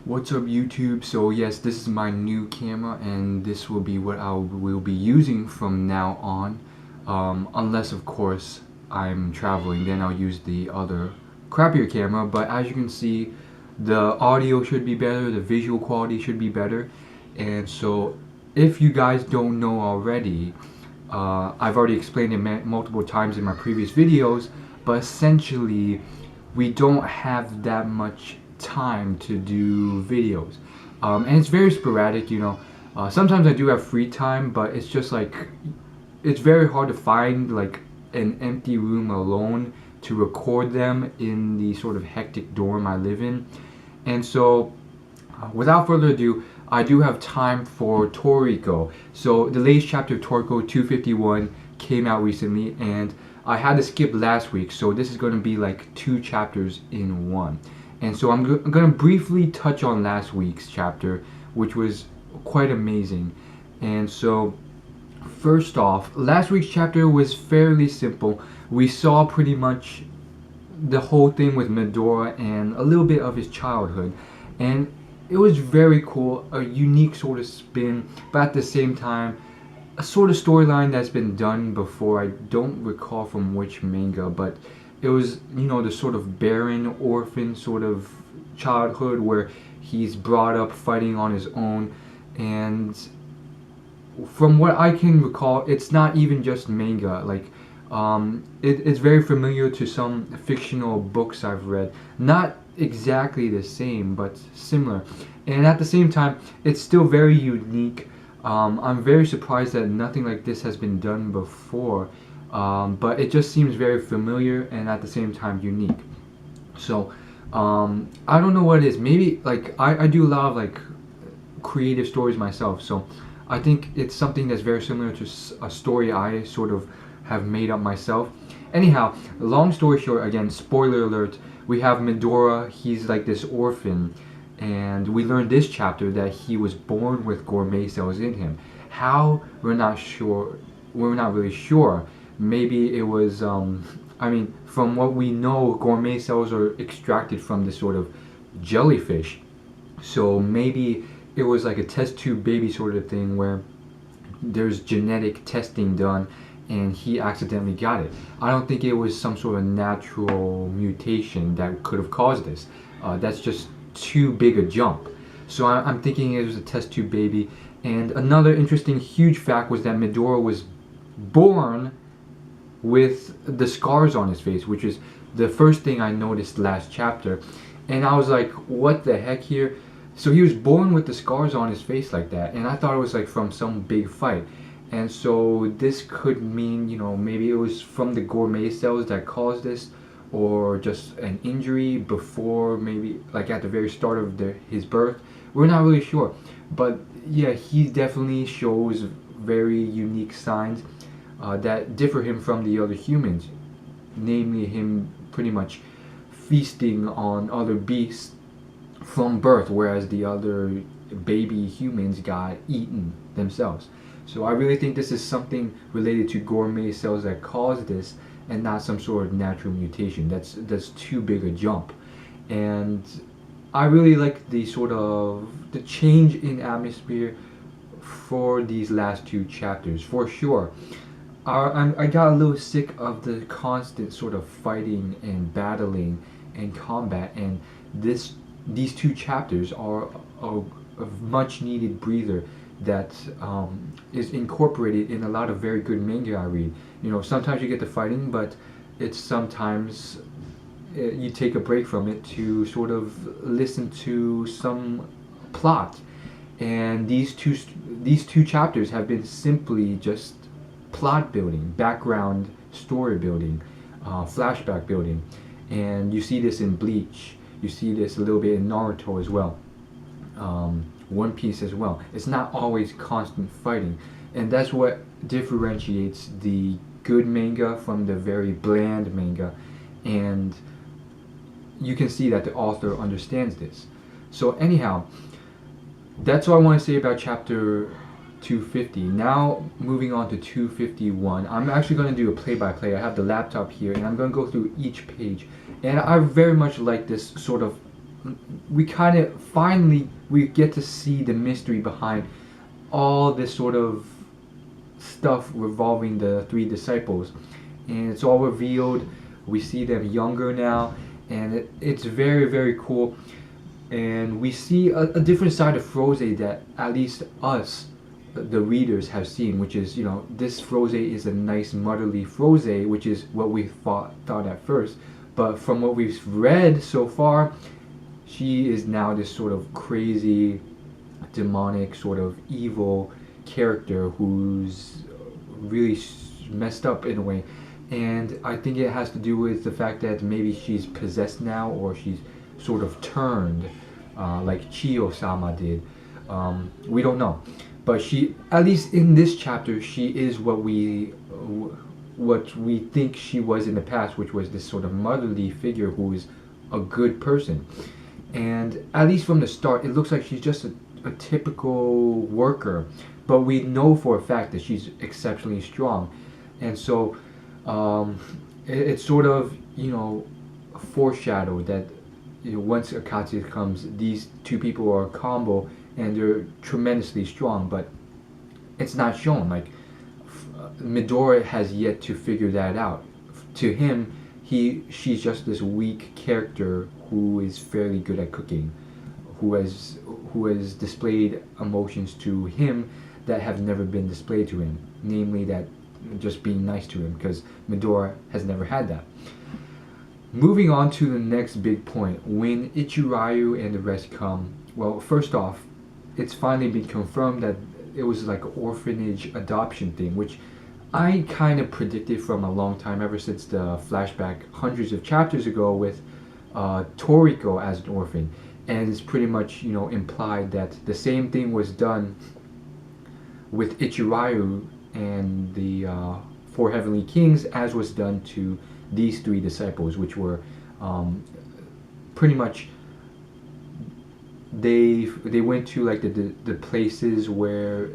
What's up YouTube? So yes, this is my new camera and this will be what I will be using from now on. Unless of course I'm traveling, then I'll use the other crappier camera. But as you can see, the audio should be better, the visual quality should be better. And so if you guys don't know already, I've already explained it multiple times in my previous videos, but essentially we don't have that much time to do videos, and it's very sporadic, sometimes I do have free time, but it's just like it's very hard to find like an empty room alone to record them in the sort of hectic dorm I live in. And so without further ado, I do have time for Toriko. So the latest chapter of Toriko 251 came out recently, and I had to skip last week, so this is going to be like 2 chapters in one. And so I'm going to briefly touch on last week's chapter, which was quite amazing. And so first off, last week's chapter was fairly simple. We saw pretty much the whole thing with Medora and a little bit of his childhood, and it was very cool, a unique sort of spin, but at the same time a sort of storyline that's been done before. I don't recall from which manga, but it was, the sort of barren orphan sort of childhood where he's brought up fighting on his own. And from what I can recall, it's not even just manga. Like it's very familiar to some fictional books I've read. Not exactly the same, but similar. And at the same time, it's still very unique. I'm very surprised that nothing like this has been done before. But it just seems very familiar and at the same time unique. So I don't know what it is. Maybe like I do a lot of like creative stories myself, so I think it's something that's very similar to a story I sort of have made up myself. Anyhow, long story short, again, spoiler alert, we have Medora. He's like this orphan, and we learned this chapter that he was born with gourmet cells in him. How? We're not sure. We're not really sure. Maybe it was, from what we know, gourmet cells are extracted from this sort of jellyfish. So maybe it was like a test tube baby sort of thing where there's genetic testing done and he accidentally got it. I don't think it was some sort of natural mutation that could have caused this. That's just too big a jump. So I'm thinking it was a test tube baby. And another interesting huge fact was that Medora was born with the scars on his face, which is the first thing I noticed last chapter. And I was like, what the heck here? So he was born with the scars on his face like that, and I thought it was like from some big fight. And so this could mean, maybe it was from the gourmet cells that caused this, or just an injury before, maybe like at the very start of his birth. We're not really sure, but yeah, he definitely shows very unique signs that differ him from the other humans, namely him pretty much feasting on other beasts from birth, whereas the other baby humans got eaten themselves. So I really think this is something related to gourmet cells that caused this, and not some sort of natural mutation. That's too big a jump. And I really like the change in atmosphere for these last 2 chapters, for sure. I got a little sick of the constant sort of fighting and battling and combat, and these 2 chapters are a much needed breather that is incorporated in a lot of very good manga I read. Sometimes you get the fighting, but it's sometimes you take a break from it to sort of listen to some plot. And these two chapters have been simply just plot building, background story building, flashback building. And you see this in Bleach, you see this a little bit in Naruto as well, One Piece as well. It's not always constant fighting, and that's what differentiates the good manga from the very bland manga. And you can see that the author understands this. So anyhow, that's all I want to say about chapter 250. Now moving on to 251. I'm actually going to do a play-by-play. I have the laptop here and I'm going to go through each page. And I very much like this sort of we kind of finally we get to see the mystery behind all this sort of stuff revolving the three disciples, and it's all revealed. We see them younger now, and it's very, very cool. And we see a different side of Froze that at least us, the readers, have seen, which is, this Froze is a nice motherly Froze, which is what we thought at first. But from what we've read so far, she is now this sort of crazy, demonic, sort of evil character who's really messed up in a way. And I think it has to do with the fact that maybe she's possessed now, or she's sort of turned, like Chiyo-sama did. We don't know. But she, at least in this chapter, she is what we think she was in the past, which was this sort of motherly figure who is a good person. And at least from the start, it looks like she's just a typical worker. But we know for a fact that she's exceptionally strong. And so it's sort of, foreshadowed that once Akatsuki comes, these two people are a combo and they're tremendously strong, but it's not shown. Like, Midori has yet to figure that out. To him, she's just this weak character who is fairly good at cooking, who has displayed emotions to him that have never been displayed to him, namely that just being nice to him, because Midori has never had that. Moving on to the next big point, when Ichirayu and the rest come, well, first off, it's finally been confirmed that it was like an orphanage adoption thing, which I kind of predicted from a long time, ever since the flashback hundreds of chapters ago with Toriko as an orphan. And it's pretty much, implied that the same thing was done with Ichirayu and the Four Heavenly Kings as was done to these three disciples, which were pretty much they went to like the places where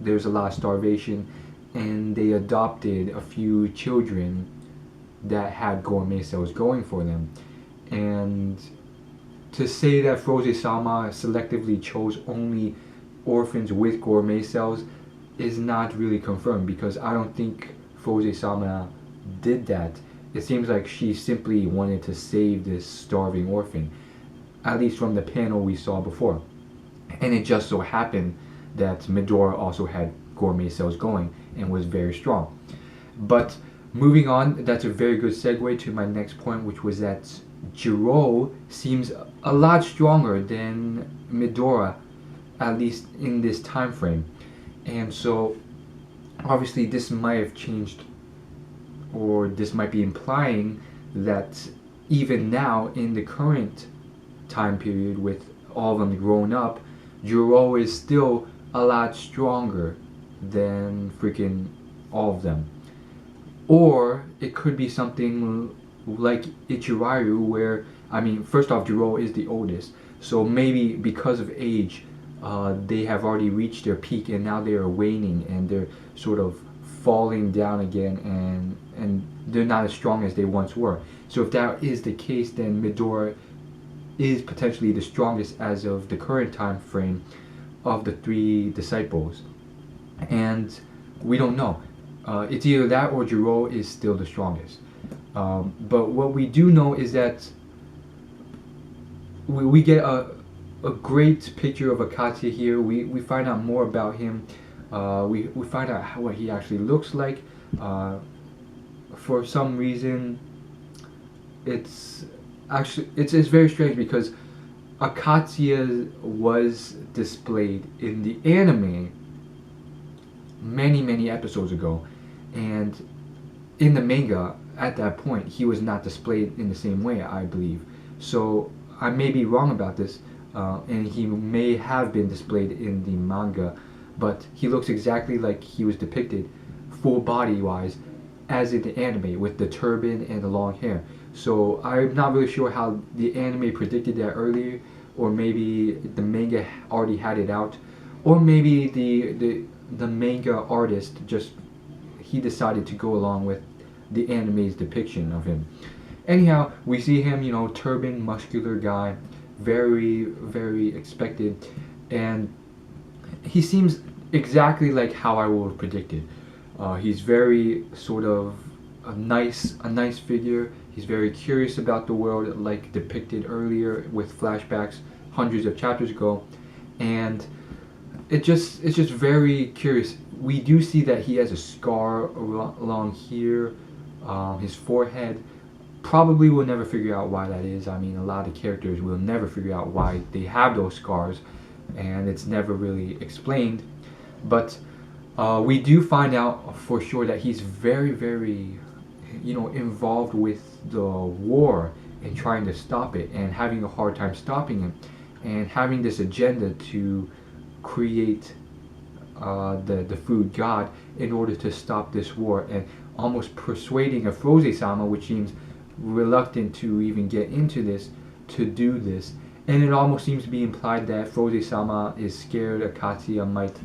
there's a lot of starvation, and they adopted a few children that had gourmet cells going for them. And to say that Froze-sama selectively chose only orphans with gourmet cells is not really confirmed, because I don't think Froze-sama did that. It seems like she simply wanted to save this starving orphan, at least from the panel we saw before. And it just so happened that Midori also had gourmet cells going and was very strong. But moving on, that's a very good segue to my next point, which was that Jiro seems a lot stronger than Midori, at least in this time frame. And so obviously this might have changed, or this might be implying that even now in the current time period with all of them grown up, Jiro is still a lot stronger than freaking all of them. Or it could be something like Ichirayu, where, first off, Jiro is the oldest, so maybe because of age, they have already reached their peak, and now they are waning, and they're sort of falling down again, and they're not as strong as they once were. So if that is the case, then Midori is potentially the strongest as of the current time frame of the three disciples. And we don't know. It's either that or Jiro is still the strongest. But what we do know is that we get a great picture of Akatsuki here. We find out more about him. We find out what he actually looks like. For some reason, it's very strange, because Akatsuki was displayed in the anime many episodes ago, and in the manga at that point he was not displayed in the same way, I believe. So I may be wrong about this, and he may have been displayed in the manga, but he looks exactly like he was depicted full body wise as in the anime, with the turban and the long hair. So I'm not really sure how the anime predicted that earlier, or maybe the manga already had it out, or maybe the manga artist he decided to go along with the anime's depiction of him. Anyhow, we see him, turban, muscular guy, very, very expected, and he seems exactly like how I would have predicted. He's very sort of a nice figure. He's very curious about the world, like depicted earlier with flashbacks hundreds of chapters ago, and it's just very curious. We do see that he has a scar along here, his forehead. Probably we'll never figure out why that is. I mean, a lot of characters will never figure out why they have those scars, and it's never really explained. But we do find out for sure that he's very, very, involved with the war and trying to stop it, and having a hard time stopping it, and having this agenda to create the food god in order to stop this war, and almost persuading a Froze-sama, which seems reluctant to even get into this, to do this. And it almost seems to be implied that Froze-sama is scared Akatsuya might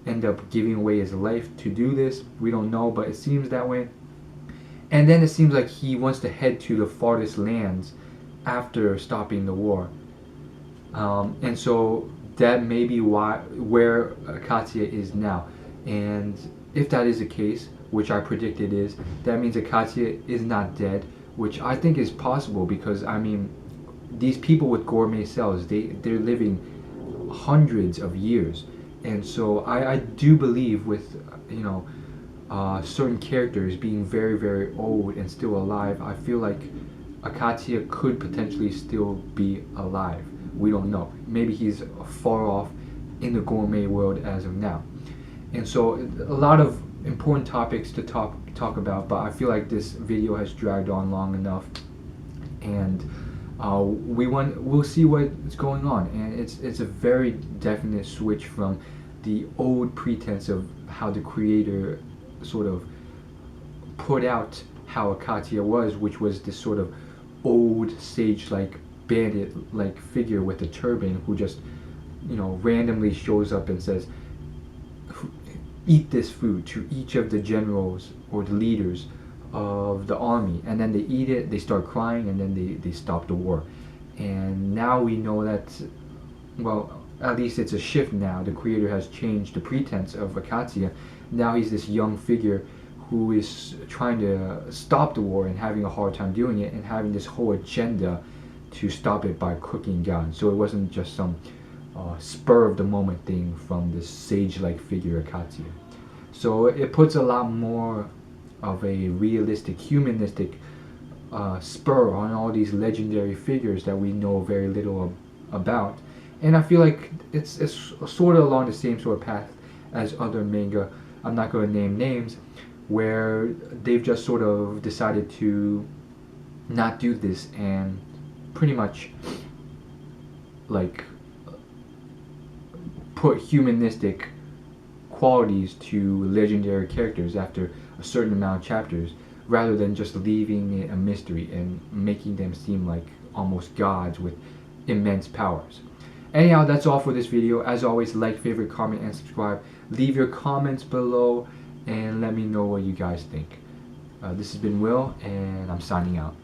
end up giving away his life to do this. We don't know, but it seems that way. And then it seems like he wants to head to the farthest lands after stopping the war. And so that may be where Akatsuya is now. And if that is the case, which I predicted is, that means Akatsuya is not dead, which I think is possible, because I mean, these people with gourmet cells, they're living hundreds of years. And so I do believe with certain characters being very, very old and still alive, I feel like Akatsuya could potentially still be alive. We don't know. Maybe he's far off in the gourmet world as of now. And so a lot of important topics to talk about, but I feel like this video has dragged on long enough, and we'll see what's going on. And it's a very definite switch from the old pretense of how the creator sort of put out how Akatsuya was, which was this sort of old sage-like bandit-like figure with a turban who just randomly shows up and says, eat this food, to each of the generals or the leaders of the army, and then they eat it, they start crying, and then they stop the war. And now we know that, well, at least it's a shift now. The creator has changed the pretense of Akatsuya. Now he's this young figure who is trying to stop the war and having a hard time doing it, and having this whole agenda to stop it by cooking gun. So it wasn't just some spur of the moment thing from this sage-like figure Akatsuya. So it puts a lot more of a realistic, humanistic spur on all these legendary figures that we know very little about. And I feel like it's sort of along the same sort of path as other manga, I'm not going to name names, where they've just sort of decided to not do this and pretty much like put humanistic qualities to legendary characters after a certain amount of chapters, rather than just leaving it a mystery and making them seem like almost gods with immense powers. Anyhow, that's all for this video. As always, like, favorite, comment, and subscribe. Leave your comments below and let me know what you guys think. This has been Will, and I'm signing out.